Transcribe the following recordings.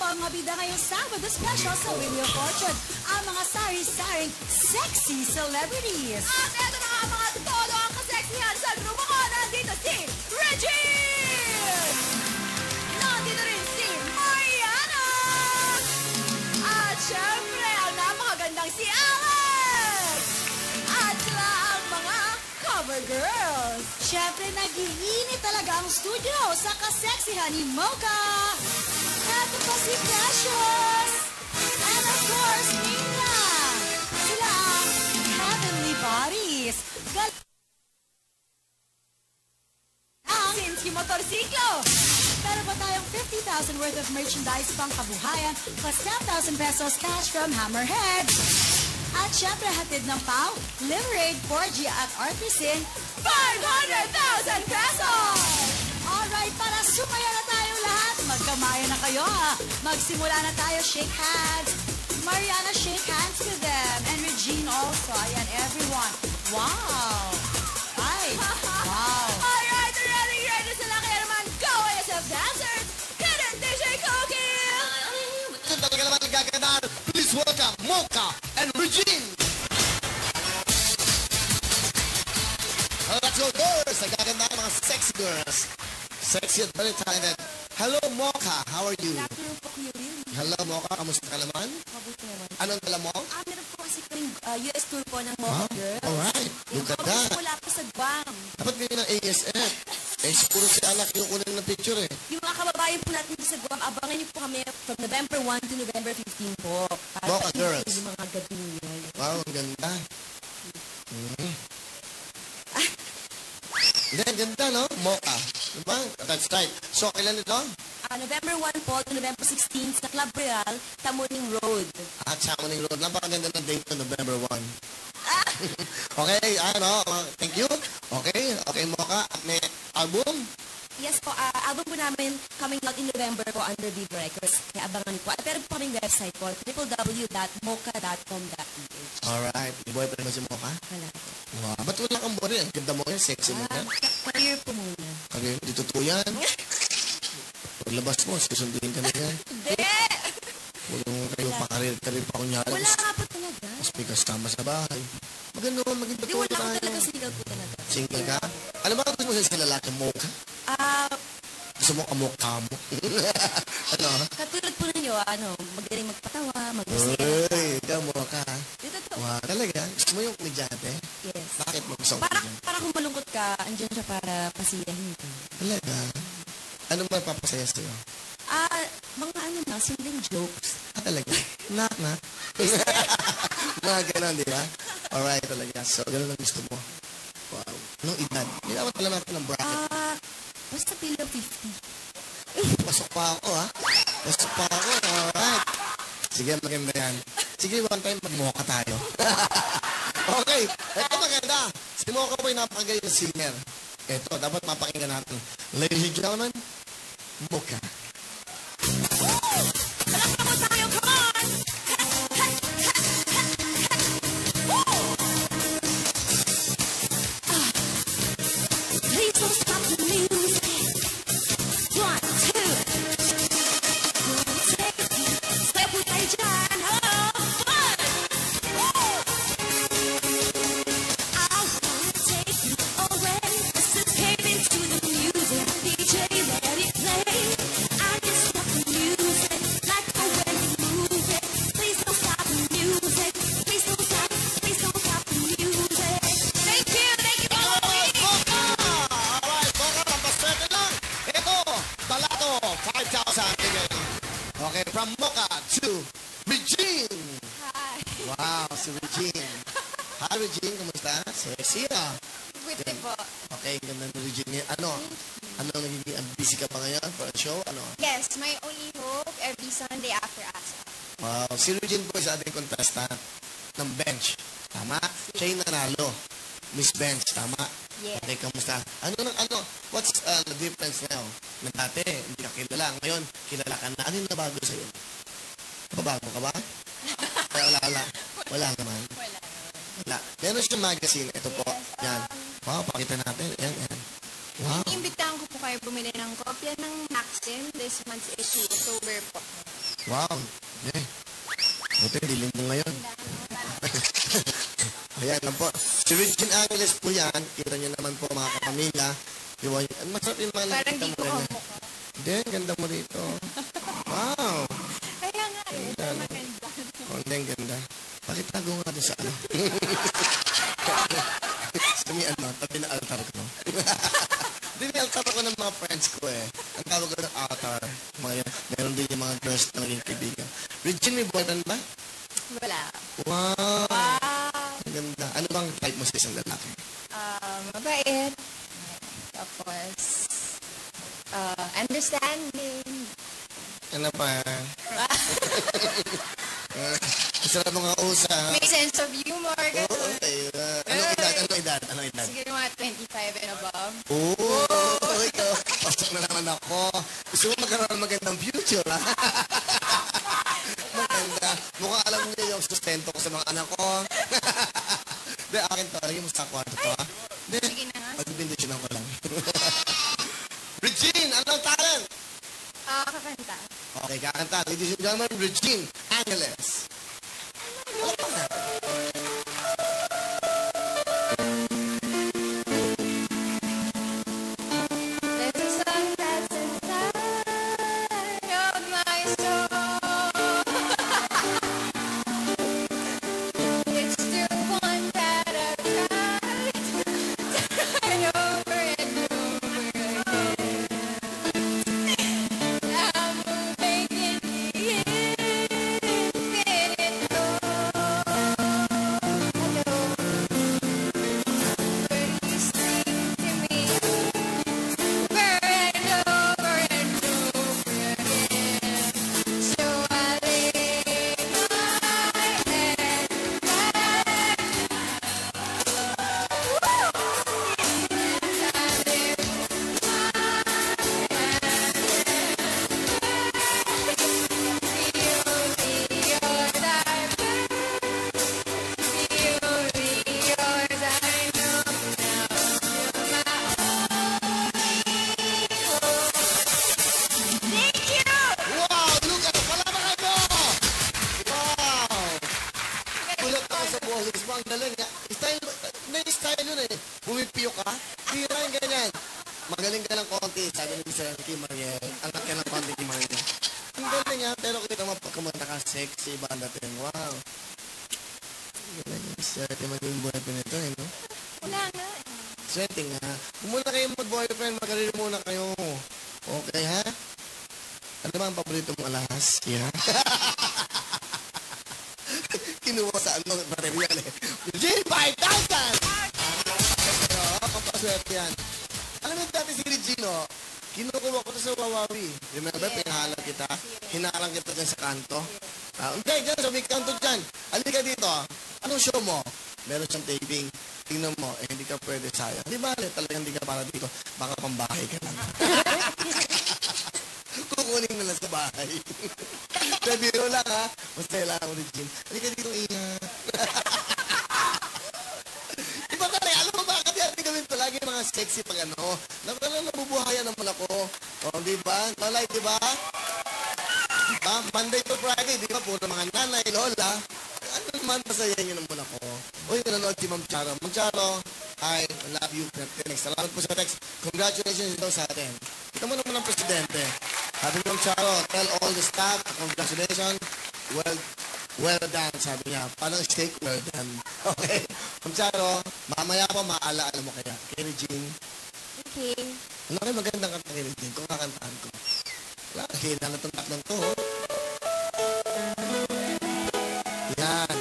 pa ang mga bida ngayong Sabado special sa Wheel of Fortune. Ang mga sari-saring sexy celebrities. At eto na nga mga todo ang kaseksihan sa grupo ko. Nandito si Regine! Nandito rin si Mariana! At syempre, ang napakagandang si Alex! At sila ang mga cover girls. Syempre, nag-iinit talaga ang studio sa kaseksihan ni Mocha. Eto pa si Precious. And of course, Nina. Sila ang Heavenly Bodies. Since motorsiklo! Meron pa tayong 50,000 worth of merchandise pang kabuhayan plus 10,000 pesos cash from Hammerhead. At syempre, hatid ng PAW, Limerade, 4G at Artisan, 500,000 pesos! Alright, para sumaya na tayo lahat, magkamaya na kayo ha. Magsimula na tayo, shake hands. Mariana, shake hands with them. And Regine also. Ayan, everyone. Wow! Hi! Wow! Alright, ready sila kaya naman go ASF dancers! Hit it, DJ Cookie! Kung talaga naman nagkakadaan, please welcome Mocha and Regine! Let's go, girls! Nagkakadaan mga sexy girls. Sexy at very talented. Hello, Mocha. How are you? Afternoon po, Kuya Willie. Hello, Mocha. Kamusta ka naman? Mabuti naman. Anong dala mo? Meron po kasi kaming US tour po ng Mocha Girls. Alright. Yung ganda. Mula po sa Guam. Dapat ganyan ng ASF. Puro si anak yung kunin ng picture eh. Yung mga kababayan po natin sa Guam, abangan niyo po kami from November 1 to November 15 po. Para Mocha Girls. yung mga gabi niya. Wow, ang ganda. Hindi, ang ganda, no? Mocha. Diba? That's right. So, kailan ito? November 1 po to November 16 sa Club Real, Tamuning Road. At Chamonix Road. Napakaganda ng date to November 1. Okay, thank you. Okay, Mocha. At may album? Yes po, album po namin coming out in November po under Viva Records. Kaya abangan niyo po. At meron po kaming website po, www.mocha.com.ph. Alright. May boyfriend ba si Mocha? Wala po. Wow. Ba't wala kang body? Ang ganda mo yan. Sexy mo yan. Career po muna. Kaya hindi totoo yan. Paglabas mo, susunduin ka na yan. Hindi! Walang kayo pa-career pa kunyari. Wala nga po talaga. Mas may kasama sa bahay. Maganda mo, maging Hindi, totoo wala ko tayo. talaga single po talaga. Single ka? Alam mo, gusto mo sa lalaki, Mocha? Gusto mo kamukha mo? Ano? Katulad po ninyo, magaling magpatawa, mag-usip. Uy, ikaw Mocha. Dito to. Wow, talaga? Gusto mo yung komedyante? Yes. Bakit mo gusto Para kung malungkot ka, andyan siya para pasiyahin ka. Talaga? Ano ba papasaya sa'yo? Mga simpleng jokes. Talaga? Knock. Mga ganon, di ba? Alright, talaga. So, ganon ang gusto mo. Wow. Anong edad? Hindi naman pala natin ng bracket. Basta below 50. Pasok pa ako, ha? Pasok pa ako. Alright. Sige, maganda yan. Sige, one time mag-mocha tayo. Okay. Ito maganda. Si Mocha po yung napakagaling na singer. Ito, dapat mapakinggan natin. Ladies and gentlemen, Mocha. Palakpa mo tayo, come on! Please don't stop the music. 1, 2. Step po tayo dyan. Fun! I wanna take you away. Escape into the music. DJ, let it play. I just want the music. Like the way you move it. Please don't stop the music. Please don't stop the music. Thank you all. Alright, Mocha, pampaswerte lang. Ito, Balato, 5,000. Bigay. Okay, from Mocha to Regine. Hi. Wow, si Regine. Hi, Regine. Kamusta? Sexy, ah. Buti po. Okay, ganda ni Regine. Ano nagiging busy ka pa ngayon for a show? Ano? Yes, my only hope every Sunday after ASA. Wow, si Regine po sa ating contestant ng bench. Tama? Siya yung nanalo. Miss Bench, tama? Yes. Okay, kamusta? What's the difference now? Na dati, hindi ka kilala. Ngayon, kilala ka na. Ano yung nabago sa'yo? Babago ka ba? Wala naman. Wala. Meron siyang magazine. Ito po. Yan. Wow, pakita natin. Yan. Wow. Iimbitahan ko po kayo bumili ng kopya ng Maxim this month's issue, October po. Wow. Eh. Buti, dilim mo ngayon. Ayan lang po. Si Regine Angeles po yan. Kita niyo naman po mga kapamilya. Yung, masarap yung mga Parang nakita di mo ko ganyan. kamukha. Hindi, ganda mo rito. Wow. Kaya nga eh, Ganda. maganda. Oh, hindi, ang ganda. Bakit tago nga doon sa ano? Sa may ano, tabi na altar ko. Hindi, may altar ako ng mga friends ko eh. Ang tawag ko ng altar. Meron din yung mga girls na naging kaibigan. Regine, may boyfriend ba? Wala. Wow. Wow. Ang ganda. Ano bang type mo sa isang lalaki? Mabait. Tapos, understanding. Ano pa? Masarap mga usap. May sense of humor. Oo, Ganun. okay. Anong edad? Anong edad? Anong edad? Siguro mga 25 and above. Oo, ikaw. Pasok na naman ako. Gusto mo magkaroon ng magandang future, ha? Maganda. Mukhang alam niyo yung sustento ko sa mga anak ko. Hindi, akin to. Lagyan mo sa kwarto to, ha? Hindi. Sige na nga. Pag-bindisyonan ko lang. Regine, anong talent? Kakanta. Okay, kakanta. Ladies and gentlemen, Regine Angeles. There's a song that's inside of my soul. It's still one that I tried to turn over and over again. I'm moving in the infinite flow. Hello, where you sing to me over and over and over again. So I lay my head back. Wow! Look at palabakan mo! Wow! Kulat ako sa boses mo. Ang galing. Style, may style yun eh. Pumipiyo ka. Tira yung ganyan. Magaling ka ng konti. Sabi ni Mr. Kim Mariel. Anak ka ng konti Kim Mariel. Ang galing nga. Pero kita mo pagkamanta ka sexy ba natin. Wow. Ang galing yung swerte maging boyfriend nito eh, no? Wala nga. Swerte nga. Kung muna kayo mag-boyfriend, mag-career muna kayo. Okay, ha? Ano ba ang paborito mong alahas? Yeah. Kinuha sa ano, material eh. Regine, 5,000! Oo, kapaswerte yan. Alam mo dati si Regine, oh, kinukuha ko to sa Wawawi. Remember, pinahalang kita? Hinalang kita dyan sa kanto? Hindi, dyan, sa may kanto dyan. Halika dito, ah. Anong show mo? Meron siyang taping. Tingnan mo, eh, hindi ka pwede sayang. Di ba, talagang hindi ka para dito. Baka pambahay ka lang. Kukunin na lang sa bahay. Biro lang, ha? Basta lang ako, Regine. Halika dito, ingat. Iba talaga, alam mo bakit yan? Gawin to lagi mga sexy pag ano. Nabubuhayan naman ako. O, di ba? Nalay, di ba? Diba? Monday to Friday, di ba? Puro mga nanay, lola. Ano naman, pasayahin nyo naman ako. Uy, nanonood si Ma'am Charo. Ma'am Charo, hi, I love you. Salamat po sa text. Congratulations daw sa atin. Kita mo naman ang presidente. Sabi ni Ma'am Charo, tell all the staff, congratulations. Well done, sabi niya. Parang steak, well done. Okay. Ma'am Charo, mamaya pa maalaala mo kaya. Kay Regine. Okay. Ano kayo magandang kanta kay Regine? Kung kakantahan ko. Wala, hila na itong tatlong to. Oh. Yan.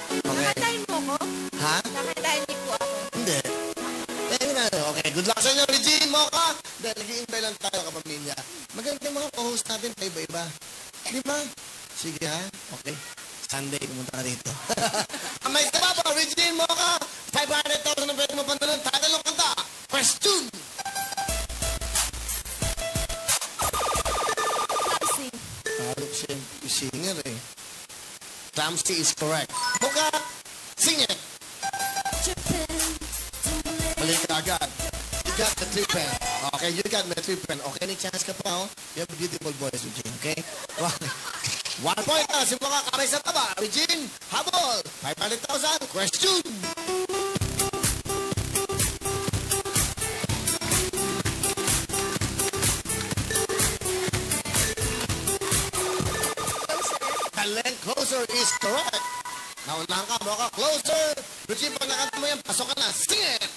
Okay. Kakantahin mo ko? Ha? Kakantahin niyo po ako. Hindi. Eh, nga. Okay, good luck sa inyo, Regine, Mocha. Dahil nag-iimbay lang tayo, kapamilya. Magandang mga co-host natin pa iba-iba. Di ba? Sige ha? Okay. Sunday, pumunta ka rito. Ang may isa pa po, Regine, Mocha. 500,000 ang pwede mo pantalon. Tagalong kanta. First tune. Tarok siya yung singer eh. Clamsy is correct. Mocha, sing it. Mali ka agad. You got the 3 pen. Okay, you got the 3 pen. Okay, any chance ka pa, oh? You have beautiful voice, Regine, okay? Wow. 1 point na si mga kamay sa taba. Regine, habol. 500,000. Question. Talent closer is correct. Naunahan ka, mga closer. Regine, pag nakanta mo yan, pasok ka na. Sing it!